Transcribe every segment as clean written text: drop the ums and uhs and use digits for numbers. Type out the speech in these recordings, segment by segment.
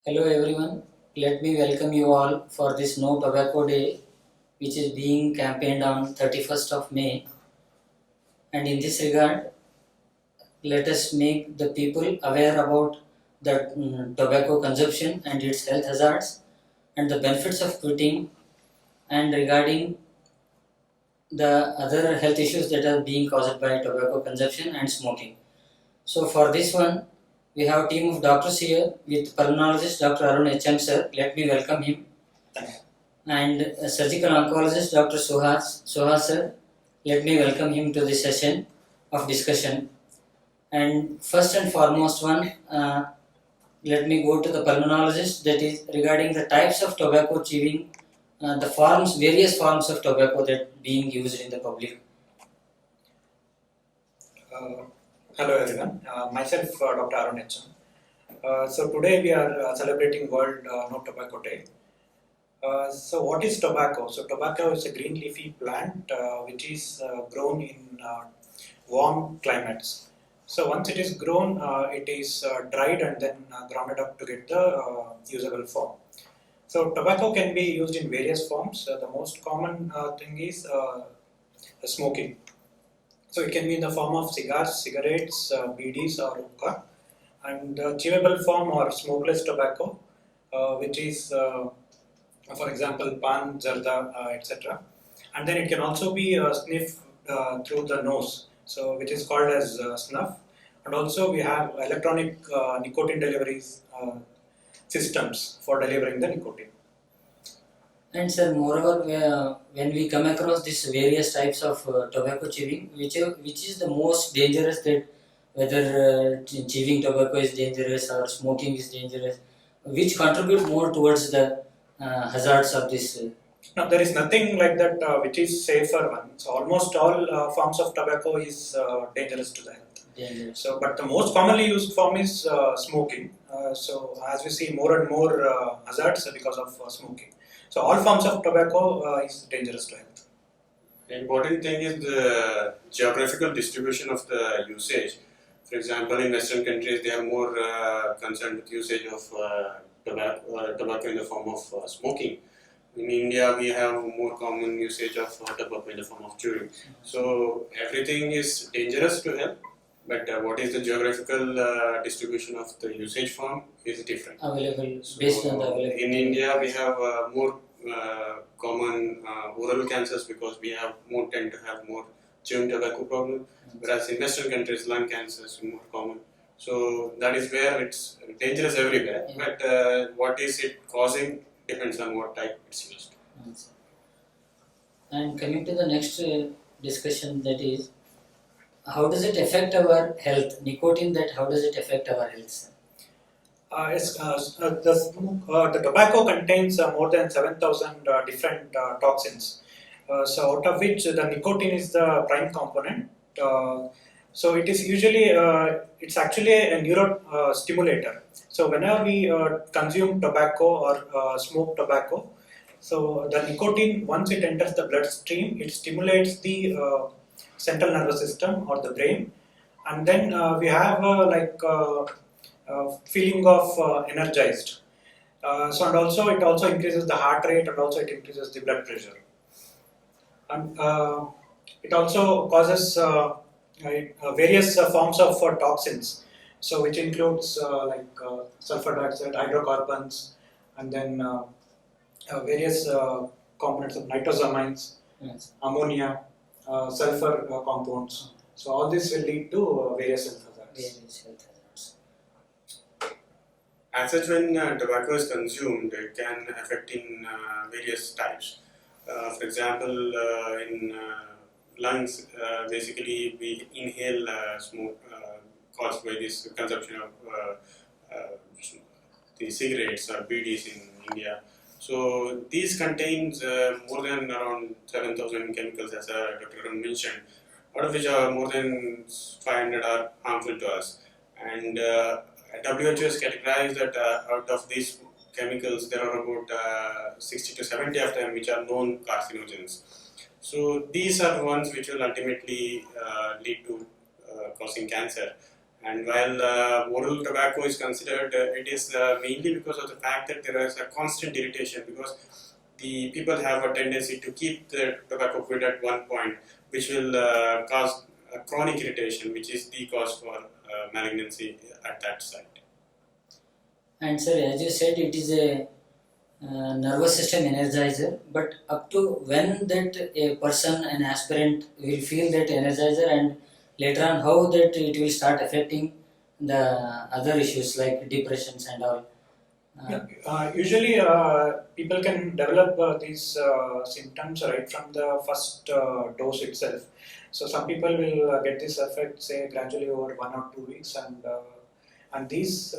Hello everyone, let me welcome you all for this No Tobacco Day which is being campaigned on 31st of May, and in this regard let us make the people aware about the tobacco consumption and its health hazards and the benefits of quitting, and regarding the other health issues that are being caused by tobacco consumption and smoking. So for this one we have a team of doctors here with Pulmonologist Dr. Arun H M sir. Let me welcome him. And Surgical Oncologist Dr. Suhas sir. Let me welcome him to this session of discussion. And first and foremost one, let me go to the Pulmonologist, that is regarding the types of tobacco chewing, the forms, various forms of tobacco that being used in the public. Hello everyone, myself Dr. Arun H M. So today we are celebrating World No Tobacco Day. So what is tobacco? So tobacco is a green leafy plant which is grown in warm climates. So once it is grown, it is dried and then grounded up to get the usable form. So tobacco can be used in various forms. The most common thing is smoking. So it can be in the form of cigars, cigarettes, BDs or hookah, and chewable form or smokeless tobacco, which is, for example, pan, zarda, etc. And then it can also be sniffed through the nose, so which is called as snuff. And also we have electronic nicotine deliveries systems for delivering the nicotine. And sir, moreover, when we come across these various types of tobacco chewing, which is the most dangerous, that whether chewing tobacco is dangerous or smoking is dangerous, which contribute more towards the hazards of this? No, there is nothing like that which is safer one. So almost all forms of tobacco is dangerous to the health. Dangerous. So, but the most commonly used form is smoking. So as we see more and more hazards because of smoking. So all forms of tobacco is dangerous to health. The important thing is the geographical distribution of the usage. For example, in Western countries, they are more concerned with usage of tobacco in the form of smoking. In India, we have more common usage of tobacco in the form of chewing. So everything is dangerous to health, but what is the geographical distribution of the usage form is different. Available, based on the available. In India, we have more common oral cancers because we tend to have more chewing tobacco problem, whereas in Western countries, lung cancer is more common. So that is where it's dangerous everywhere, but what is it causing depends on what type it's used. And coming to the next discussion, that is, how does it affect our health? Nicotine, that how does it affect our health? The tobacco contains more than 7,000 different toxins. So out of which the nicotine is the prime component. So it is usually, it's actually a neurostimulator. So whenever we consume tobacco or smoke tobacco, so the nicotine, once it enters the bloodstream, it stimulates the central nervous system or the brain, and then we have feeling of energized. So and also it also increases the heart rate, and also it increases the blood pressure, and it also causes various forms of toxins. So which includes sulfur dioxide, hydrocarbons, and then various components of nitrosamines, Yes. ammonia, sulfur compounds. So all this will lead to various health hazards. Various health hazards. As such, when tobacco is consumed, it can affect in various types. For example, in lungs, basically we inhale smoke caused by this consumption of the cigarettes or BDs in India. So these contains more than around 7,000 chemicals, as Dr. Arun mentioned, out of which are more than 500 are harmful to us. And WHO has categorized that out of these chemicals, there are about 60 to 70 of them which are known carcinogens. So these are the ones which will ultimately lead to causing cancer. And while oral tobacco is considered, it is mainly because of the fact that there is a constant irritation, because the people have a tendency to keep the tobacco quid at one point, which will cause chronic irritation, which is the cause for malignancy at that site. And sir, as you said, it is a nervous system energizer, but up to when that a person, an aspirant, will feel that energizer, and later on how that it will start affecting the other issues like depressions and all. Usually, people can develop these symptoms right from the first dose itself. So some people will get this effect, say, gradually over 1 or 2 weeks, and these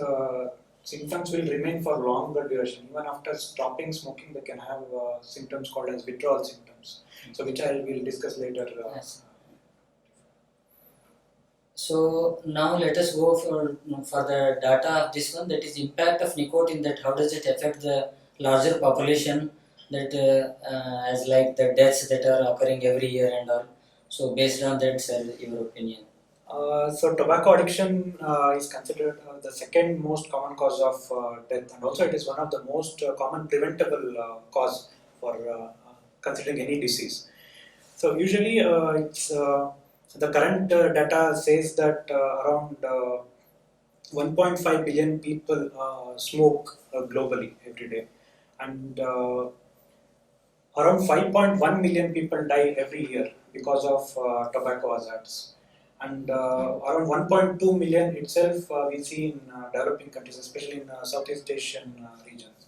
symptoms will remain for longer duration. Even after stopping smoking, they can have symptoms called as withdrawal symptoms. So which I will discuss later. Yes. So now let us go for the data of this one, that is impact of nicotine, that how does it affect the larger population, that as like the deaths that are occurring every year and all. So based on that, sir, your opinion. So tobacco addiction is considered the second most common cause of death, and also it is one of the most common preventable cause for considering any disease. So usually it's the current data says that around 1.5 billion people smoke globally every day, and around 5.1 million people die every year because of tobacco hazards. And around 1.2 million itself we see in developing countries, especially in Southeast Asian regions.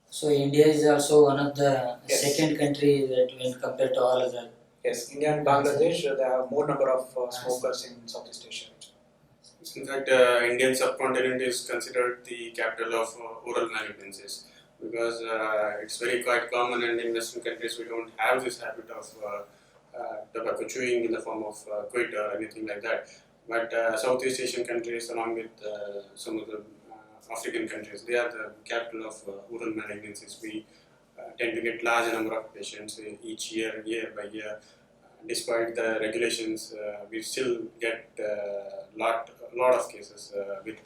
So India is also one of the Yes. second country that when compared to all other. Yes, India and Bangladesh, they have more number of smokers in Southeast Asia region. In fact, Indian subcontinent is considered the capital of oral malignancies, because it's very quite common, and in Western countries we don't have this habit of tobacco chewing in the form of quid or anything like that. But Southeast Asian countries, along with some of the African countries, they are the capital of oral malignancies. We tend to get large number of patients each year, year by year. Despite the regulations, we still get lot of cases with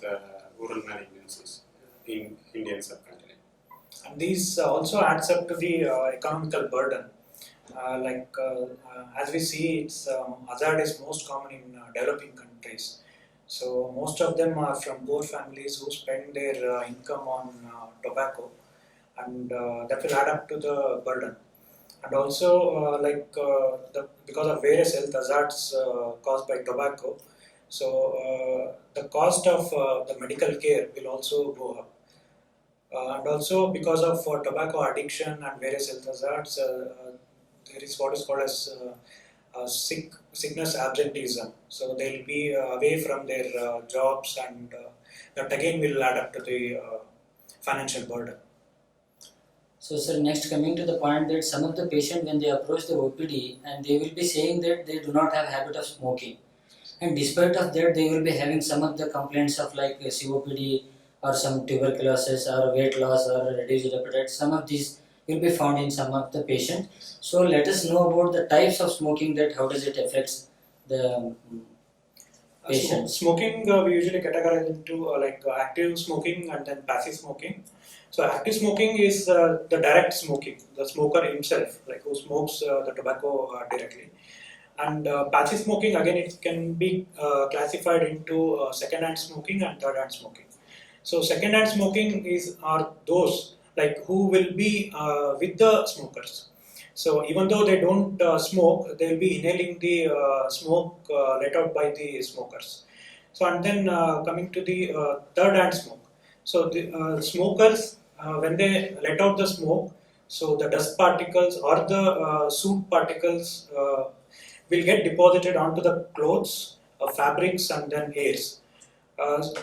oral malignancies in Indian subcontinent. And these also adds up to the economical burden. As we see, it's hazard is most common in developing countries. So most of them are from poor families who spend their income on tobacco, and that will add up to the burden. And also, because of various health hazards caused by tobacco, so the cost of the medical care will also go up. And also, because of tobacco addiction and various health hazards, there is what is called as sickness absenteeism. So they'll be away from their jobs, and that again will add up to the financial burden. So sir, next coming to the point that some of the patient, when they approach the OPD, and they will be saying that they do not have habit of smoking, and despite of that they will be having some of the complaints of like COPD or some tuberculosis or weight loss or reduced appetite. Some of these will be found in some of the patient. So let us know about the types of smoking, that how does it affects the patients. Smoking we usually categorize into active smoking and then passive smoking. So active smoking is the direct smoking, the smoker himself, like who smokes the tobacco directly. And passive smoking, again, it can be classified into second-hand smoking and third-hand smoking. So second-hand smoking are those like who will be with the smokers. So even though they don't smoke, they will be inhaling the smoke let out by the smokers. So and then coming to the third-hand smoke. So the smokers, when they let out the smoke, so the dust particles or the soot particles will get deposited onto the clothes, fabrics, and then hairs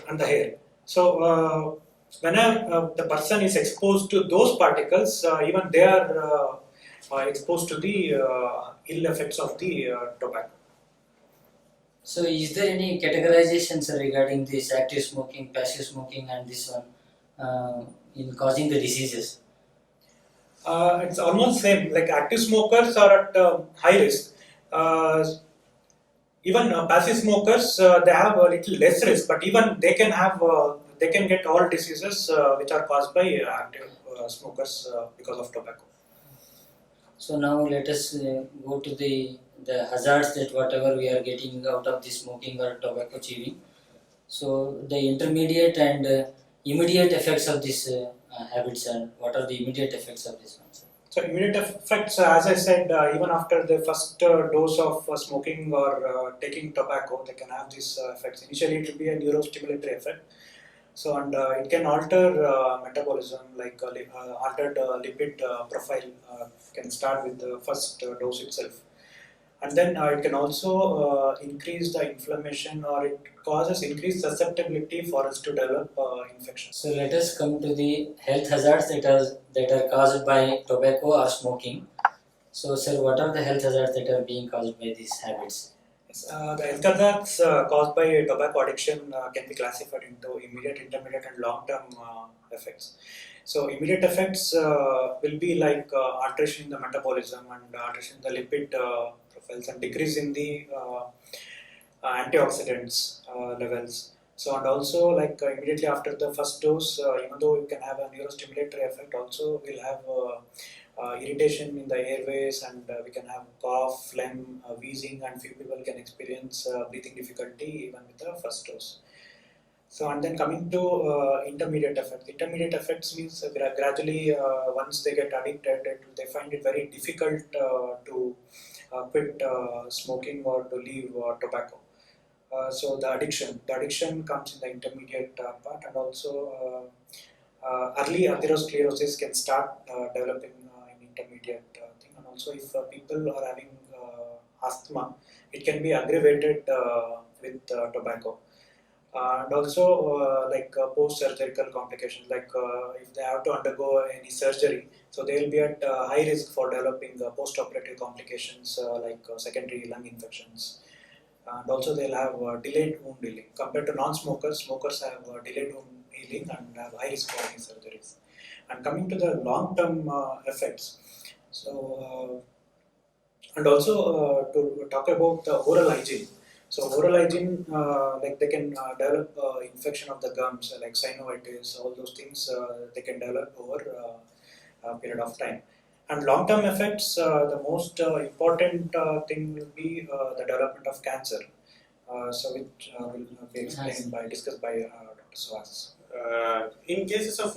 and the hair. So whenever the person is exposed to those particles, even they are exposed to the ill effects of the tobacco. So is there any categorizations regarding this active smoking, passive smoking, and this one in causing the diseases? It's almost same. Like active smokers are at high risk. Even passive smokers, they have a little less risk, but even they can have they can get all diseases which are caused by active smokers because of tobacco. So now let us go to the hazards that whatever we are getting out of the smoking or tobacco chewing. So the intermediate and immediate effects of these habits, and what are the immediate effects of this one? So immediate effects, as I said, even after the first dose of smoking or taking tobacco, they can have these effects. Initially, it will be a neurostimulatory effect. So and it can alter metabolism, like altered lipid profile can start with the first dose itself. And then it can also increase the inflammation, or it causes increased susceptibility for us to develop infections. So let us come to the health hazards that are caused by tobacco or smoking. So sir, what are the health hazards that are being caused by these habits? The health hazards caused by tobacco addiction can be classified into immediate, intermediate, and long-term effects. So immediate effects will be like alteration in the metabolism and alteration in the lipid profiles and decrease in the antioxidants levels. So and also like immediately after the first dose, even though it can have a neurostimulatory effect, also will have irritation in the airways, and we can have cough, phlegm, wheezing, and few people can experience breathing difficulty even with the first dose. So and then coming to intermediate effects. Intermediate effects means gradually once they get addicted, they find it very difficult to quit smoking or to leave tobacco. So the addiction comes in the intermediate part, and also early atherosclerosis can start developing in intermediate thing. And also if people are having asthma, it can be aggravated with tobacco. And also post-surgical complications, like if they have to undergo any surgery, so they will be at high risk for developing post-operative complications secondary lung infections. And also they'll have delayed wound healing. Compared to non-smokers, smokers have delayed wound healing and have high risk for any surgeries. And coming to the long-term effects, so and also to talk about the oral hygiene. So oral hygiene, like they can develop infection of the gums, like synovitis, all those things they can develop over a period of time. And long-term effects, the most important thing will be the development of cancer. So which will be explained discussed by Dr. Suhas. In cases of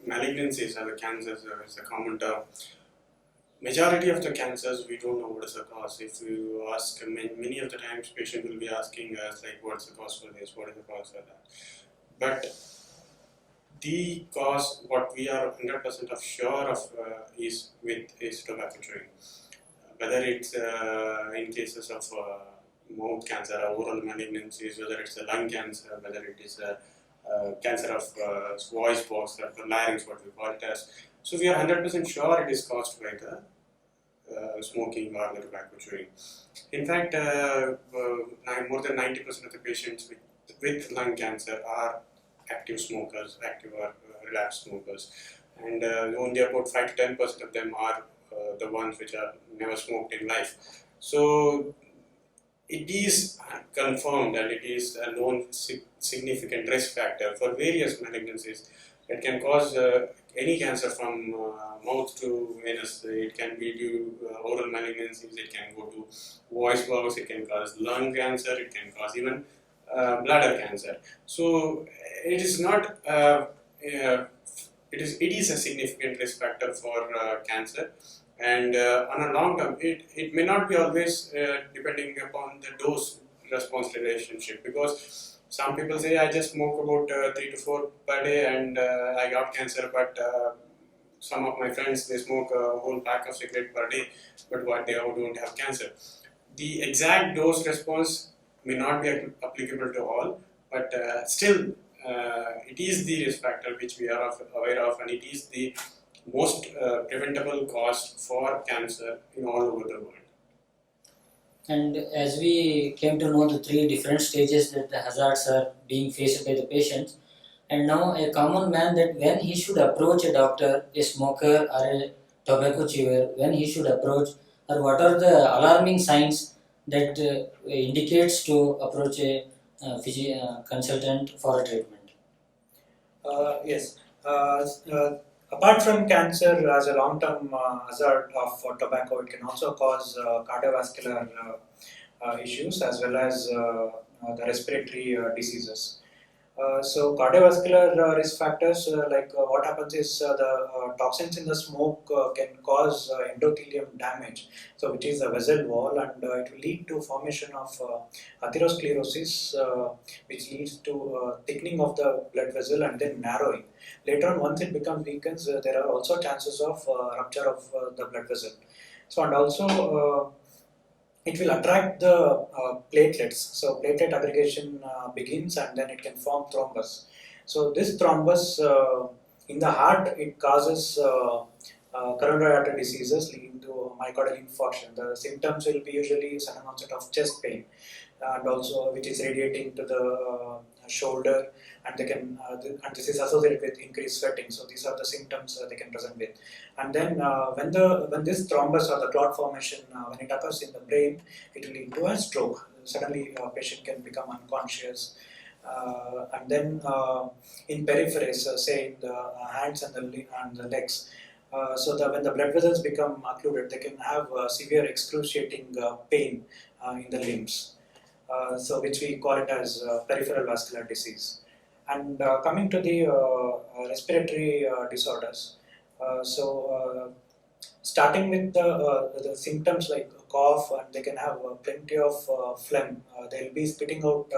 malignancies or cancers, it's a common term. Majority of the cancers, we don't know what is the cause. If you ask, many of the times patient will be asking us like, what's the cause for this, what is the cause for that. But the cause, what we are 100% of sure of is tobacco chewing. Whether it's in cases of mouth cancer or oral malignancies, whether it's a lung cancer, whether it is a cancer of voice box or the larynx, what we call it as. So we are 100% sure it is caused by the smoking or the tobacco chewing. In fact, more than 90% of the patients with lung cancer are active smokers, active or relapsed smokers, and only about 5 to 10% of them are the ones which are never smoked in life. So it is confirmed and it is a known significant risk factor for various malignancies. It can cause any cancer from mouth to anus. It can be due to oral malignancies, it can go to voice box, it can cause lung cancer, it can cause even bladder cancer. So it is not it is a significant risk factor for cancer, and on a long term it may not be always depending upon the dose response relationship, because some people say I just smoke about 3 to 4 per day and I got cancer, but some of my friends, they smoke a whole pack of cigarette per day, but what they don't have cancer. The exact dose response may not be applicable to all, but still it is the risk factor which we are aware of, and it is the most preventable cause for cancer in all over the world. And as we came to know the 3 different stages that the hazards are being faced by the patients, and now a common man, that when he should approach a doctor, a smoker or a tobacco chewer, when he should approach, or what are the alarming signs that indicates to approach a consultant for a treatment? Yes. Apart from cancer as a long-term hazard of tobacco, it can also cause cardiovascular issues as well as the respiratory diseases. So cardiovascular risk factors, what happens is the toxins in the smoke can cause endothelium damage, so which is the vessel wall, and it will lead to formation of atherosclerosis, which leads to thickening of the blood vessel and then narrowing. Later on, once it becomes weakened, there are also chances of rupture of the blood vessel. So and also it will attract the platelets. So platelet aggregation begins and then it can form thrombus. So this thrombus in the heart, it causes coronary artery diseases leading to myocardial infarction. The symptoms will be usually sudden onset of chest pain and also which is radiating to the shoulder, and they can and this is associated with increased sweating. So these are the symptoms they can present with. And then when this thrombus or the clot formation when it occurs in the brain, it will lead to a stroke. Suddenly patient can become unconscious. And then in peripheries, say in the hands and the legs, when the blood vessels become occluded, they can have severe excruciating pain in the limbs. Which we call it as peripheral vascular disease. And coming to the respiratory disorders, starting with the symptoms like cough, and they can have plenty of phlegm. They'll be spitting out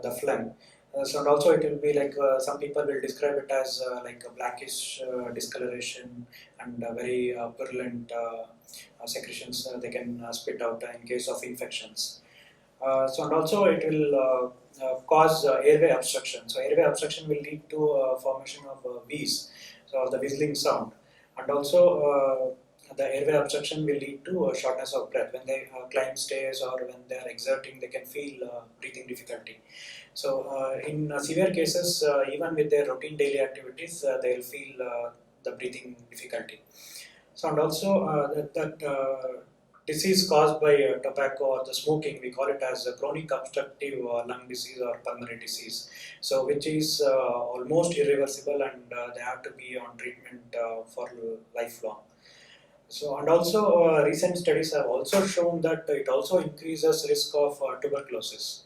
the phlegm. And also it will be like some people will describe it as like a blackish discoloration and very purulent secretions they can spit out in case of infections. And also it will cause airway obstruction. So airway obstruction will lead to formation of wheeze, so the whistling sound, and also the airway obstruction will lead to shortness of breath. When they climb stairs or when they are exerting, they can feel breathing difficulty. So in severe cases, even with their routine daily activities, they will feel the breathing difficulty. So and also that disease caused by tobacco or the smoking, we call it as a chronic obstructive lung disease or pulmonary disease. So which is almost irreversible, and they have to be on treatment for lifelong. So and also recent studies have also shown that it also increases risk of tuberculosis.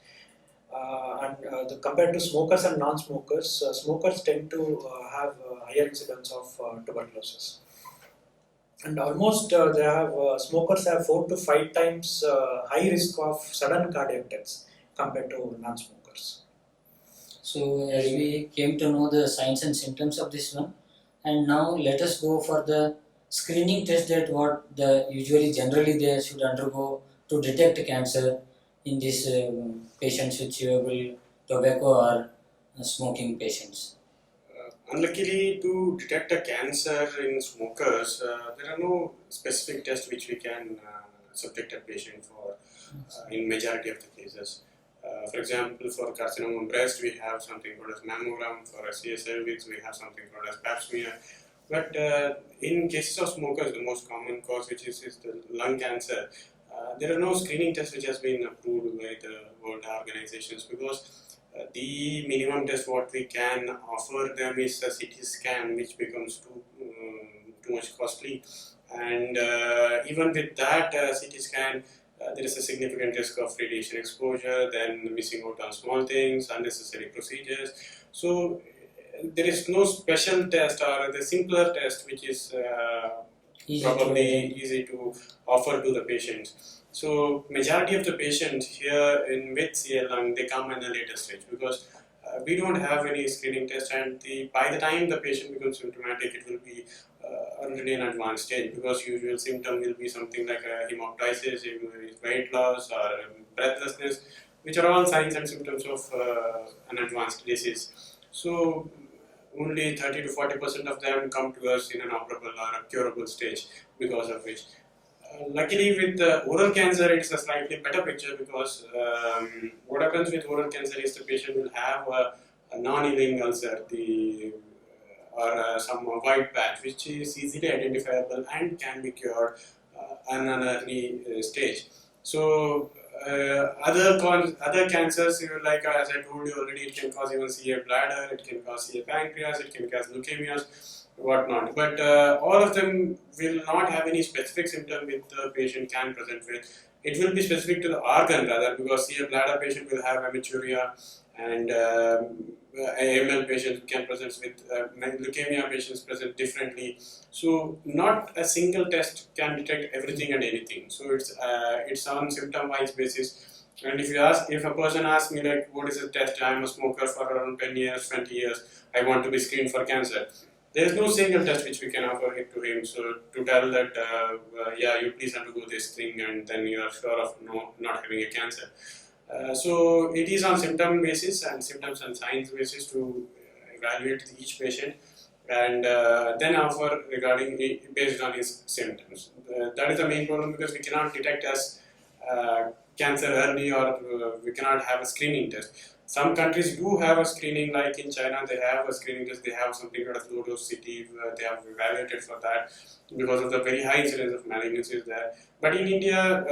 Compared to smokers and non-smokers, smokers tend to have higher incidence of tuberculosis. And almost they have smokers have 4 to 5 times high risk of sudden cardiac deaths compared to non-smokers. So as we came to know the signs and symptoms of this one, and now let us go for the screening test that what generally they should undergo to detect cancer in these patients with chewable tobacco or smoking patients. Unluckily, to detect a cancer in smokers, there are no specific tests which we can subject a patient for in majority of the cases. For example, for carcinoma breast, we have something called as mammogram. For SCA cervix, we have something called as pap smear. But in cases of smokers, the most common cause, which is the lung cancer, there are no screening tests which has been approved by the World Organizations, because the minimum test what we can offer them is a CT scan, which becomes too much costly. And even with that CT scan, there is a significant risk of radiation exposure, then missing out on small things, unnecessary procedures. So there is no special test or the simpler test which is probably easy to offer to the patients. So majority of the patients here with CL lung, they come in a later stage, because we don't have any screening test, and by the time the patient becomes symptomatic, it will be already an advanced stage, because usual symptom will be something like hemoptysis, weight loss, or breathlessness, which are all signs and symptoms of an advanced disease. So only 30 to 40% of them come to us in an operable or a curable stage, because of which. Luckily, with oral cancer, it's a slightly better picture, because what happens with oral cancer is the patient will have a non-healing ulcer, or some white patch, which is easily identifiable and can be cured in an early stage. So other cancers, like as I told you already, it can cause even CA bladder, it can cause CA pancreas, it can cause leukemias, whatnot. But all of them will not have any specific symptom which the patient can present with. It will be specific to the organ rather, because CA bladder patient will have hematuria, and AML patient can present with leukemia patients present differently. So not a single test can detect everything and anything. So it's on symptom wise basis. And if a person asks me like, what is the test? I'm a smoker for around 10 years, 20 years. I want to be screened for cancer. There is no single test which we can offer it to him. So to tell that, yeah, you please undergo this thing, and then you are sure of not having a cancer. So it is on symptom basis and symptoms and signs basis to evaluate each patient, and then offer regarding based on his symptoms. That is the main problem, because we cannot detect as cancer early, or we cannot have a screening test. Some countries do have a screening, like in China, they have a screening test. They have something called low dose CT. They have evaluated for that because of the very high incidence of malignancies there. But in India,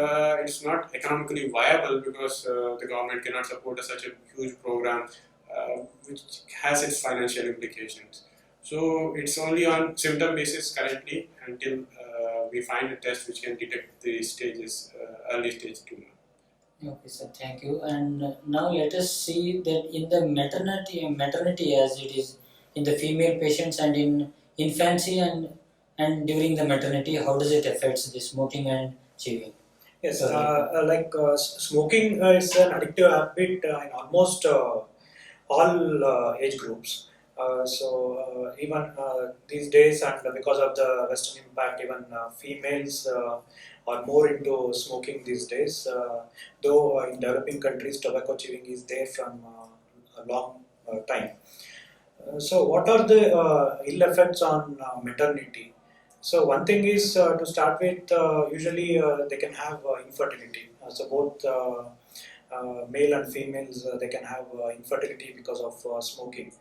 it's not economically viable, because the government cannot support such a huge program, which has its financial implications. So it's only on symptom basis currently, until we find a test which can detect the stages, early stage tumor. Okay, sir, thank you. And now let us see that in the maternity as it is in the female patients and in infancy and during the maternity, how does it affect the smoking and chewing? Yes, smoking is an addictive habit in almost all age groups. Even these days, and because of the Western impact, even females are more into smoking these days. Though in developing countries, tobacco chewing is there from a long time. So, what are the ill effects on maternity? So, one thing is to start with, usually they can have infertility. So, both male and females they can have infertility because of smoking,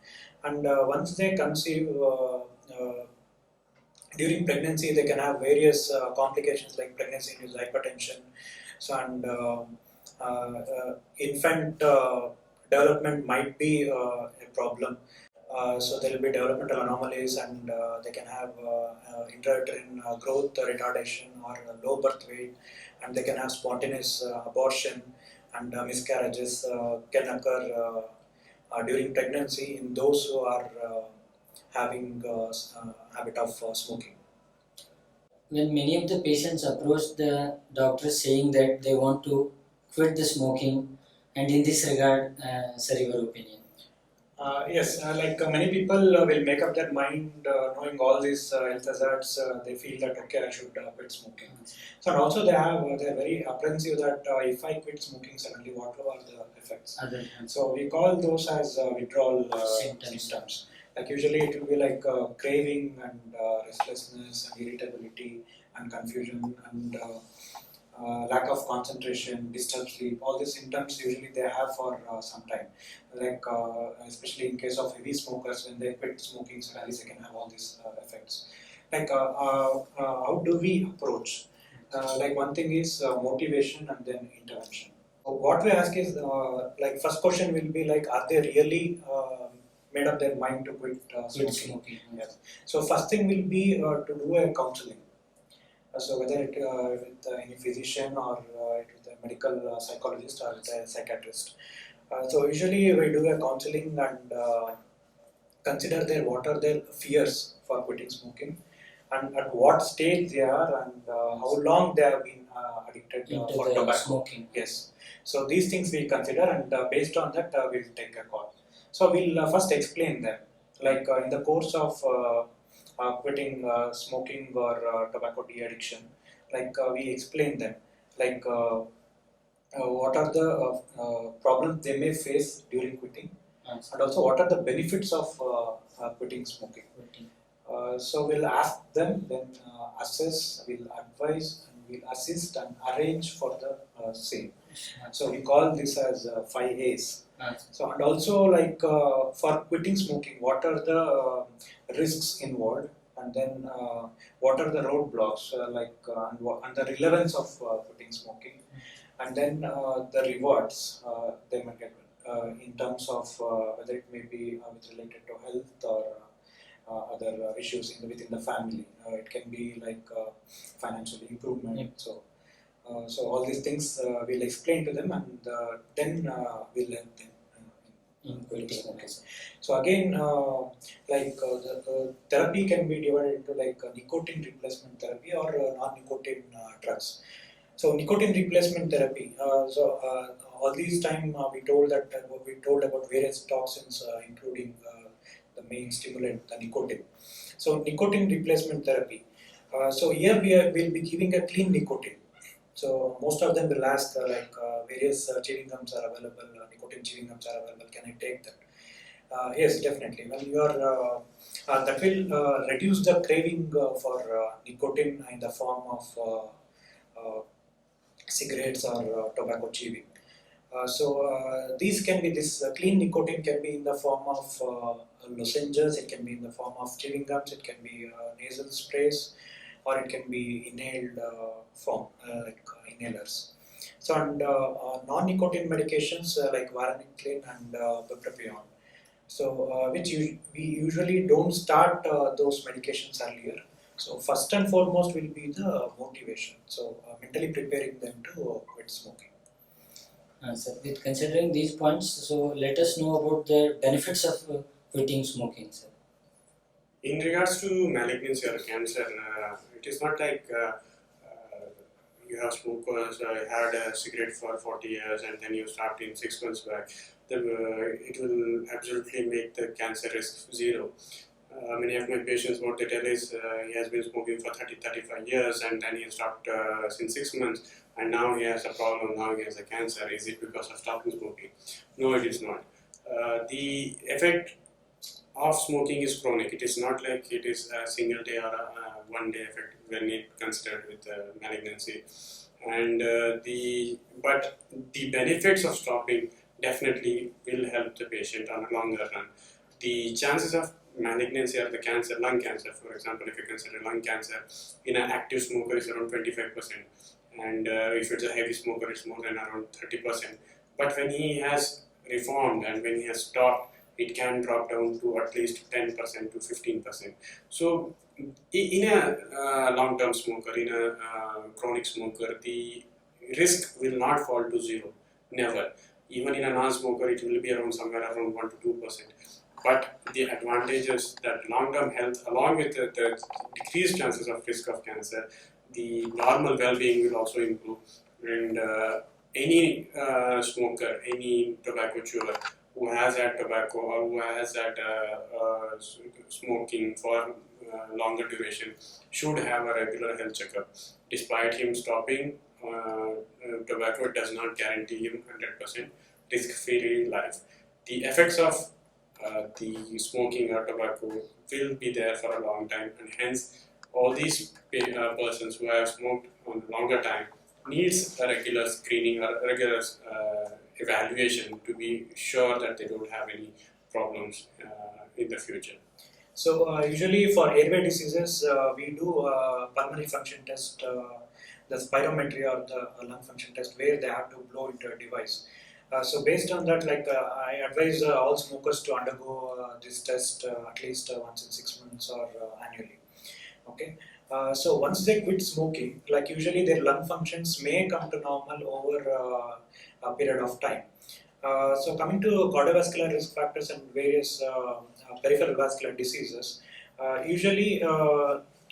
and once they conceive during pregnancy, they can have various complications like pregnancy-induced hypertension. So, and infant development might be a problem. So there will be developmental anomalies, and they can have intrauterine growth retardation or low birth weight, and they can have spontaneous abortion, and miscarriages can occur during pregnancy in those who are having habit of smoking. When many of the patients approach the doctors saying that they want to quit the smoking, and in this regard, sir, your opinion? Yes, many people will make up their mind knowing all these health hazards. They feel that okay, I should quit smoking. So and also they're very apprehensive that if I quit smoking suddenly, what are the effects? So we call those as withdrawal symptoms. Like usually it will be like craving and restlessness and irritability and confusion and lack of concentration, disturbed sleep. All these symptoms usually they have for some time. Like especially in case of heavy smokers, when they quit smoking, suddenly they can have all these effects. Like how do we approach? Like one thing is motivation and then intervention. What we ask is like first question will be like, are they really made up their mind to quit smoking? Yes. So first thing will be to do a counseling. So whether it with any physician or with a medical psychologist or with a psychiatrist. So usually we do a counseling and consider what are their fears for quitting smoking, and at what stage they are, and how long they have been addicted for tobacco. Smoking. Yes. So these things we consider, and based on that we'll take a call. So we'll first explain them, like in the course of quitting smoking or tobacco de-addiction, like we explain them, like what are the problems they may face during quitting, and also what are the benefits of quitting smoking. So we'll ask them, then assess, we'll advise, and we'll assist and arrange for the same. So we call this as 5 A's. So and also like for quitting smoking, what are the risks involved, and then what are the roadblocks and the relevance of quitting smoking, and then the rewards they might get in terms of whether it may be with related to health or other issues within the family. It can be like financial improvement. Yep. So all these things we'll explain to them, and then we'll help them in quitting. Okay. So again, the therapy can be divided into like nicotine replacement therapy or non-nicotine drugs. So nicotine replacement therapy. All these time we told about various toxins, including the main stimulant, the nicotine. So nicotine replacement therapy. So here we'll be giving a clean nicotine. So most of them will ask various chewing gums are available, nicotine chewing gums are available. Can I take that? Yes, definitely. When you are that will reduce the craving for nicotine in the form of cigarettes or tobacco chewing. These can be this clean nicotine can be in the form of lozenges. It can be in the form of chewing gums. It can be nasal sprays, or it can be inhaled form like inhalers. So and non-nicotine medications like varenicline and bupropion. So we usually don't start those medications earlier. So first and foremost will be the motivation. So mentally preparing them to quit smoking. Sir, with considering these points, so let us know about the benefits of quitting smoking, sir. In regards to malignancy or cancer, it is not like you have smokers, had a cigarette for 40 years and then you stopped in 6 months back. It will absolutely make the cancer risk zero. Many of my patients, what they tell is he has been smoking for 30-35 years and then he stopped since 6 months and now he has a problem, now he has a cancer. Is it because of stopping smoking? No, it is not. The effect of smoking is chronic. It is not like it is a single day or a 1 day effect when it considered with malignancy. And but the benefits of stopping definitely will help the patient on a longer run. The chances of malignancy or the cancer, lung cancer, for example, if you consider lung cancer, in an active smoker is around 25%, and if it's a heavy smoker, it's more than around 30%. But when he has reformed and when he has stopped, it can drop down to at least 10% to 15%. So, in a long-term smoker, in a chronic smoker, the risk will not fall to zero, never. Even in a non-smoker, it will be around somewhere around 1 to 2%. But the advantages that long-term health, along with the decreased chances of risk of cancer, the normal well-being will also improve. And any smoker, any tobacco chewer who has had tobacco or who has had smoking for longer duration should have a regular health checkup. Despite him stopping tobacco, it does not guarantee him 100% risk-free life. The effects of the smoking or tobacco will be there for a long time, and hence all these persons who have smoked on a longer time needs a regular screening or regular evaluation to be sure that they don't have any problems in the future. So usually for airway diseases, we do pulmonary function test, the spirometry or the lung function test, where they have to blow into a device. So based on that, I advise all smokers to undergo this test at least once in 6 months or annually. Okay. So once they quit smoking, like usually their lung functions may come to normal over a period of time. So coming to cardiovascular risk factors and various peripheral vascular diseases, usually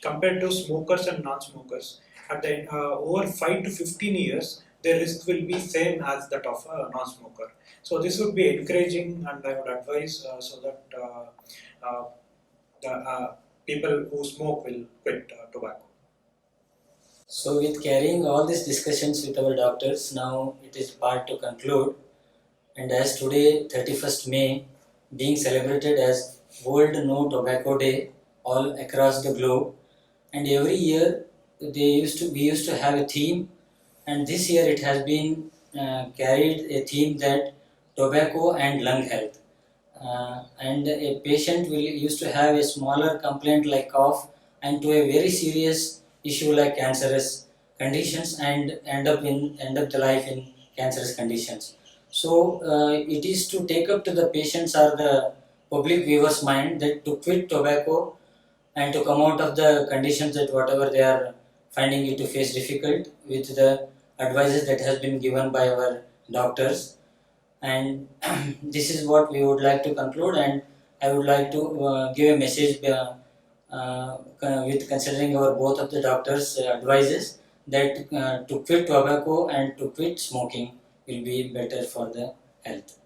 compared to smokers and non-smokers, at the over 5 to 15 years, their risk will be same as that of a non-smoker. So this would be encouraging, and I would advise so that the people who smoke will quit tobacco. So with carrying all these discussions with our doctors, now it is part to conclude. And as today, 31st May, being celebrated as World No Tobacco Day all across the globe, and every year we used to have a theme, and this year it has been carried a theme that tobacco and lung health. And a patient used to have a smaller complaint like cough, and to a very serious issue like cancerous conditions and end up the life in cancerous conditions. So it is to take up to the patients or the public viewers mind that to quit tobacco and to come out of the conditions that whatever they are finding it to face difficult with the advices that has been given by our doctors. And this is what we would like to conclude, and I would like to give a message with considering our both of the doctors advices that to quit tobacco and to quit smoking will be better for the health.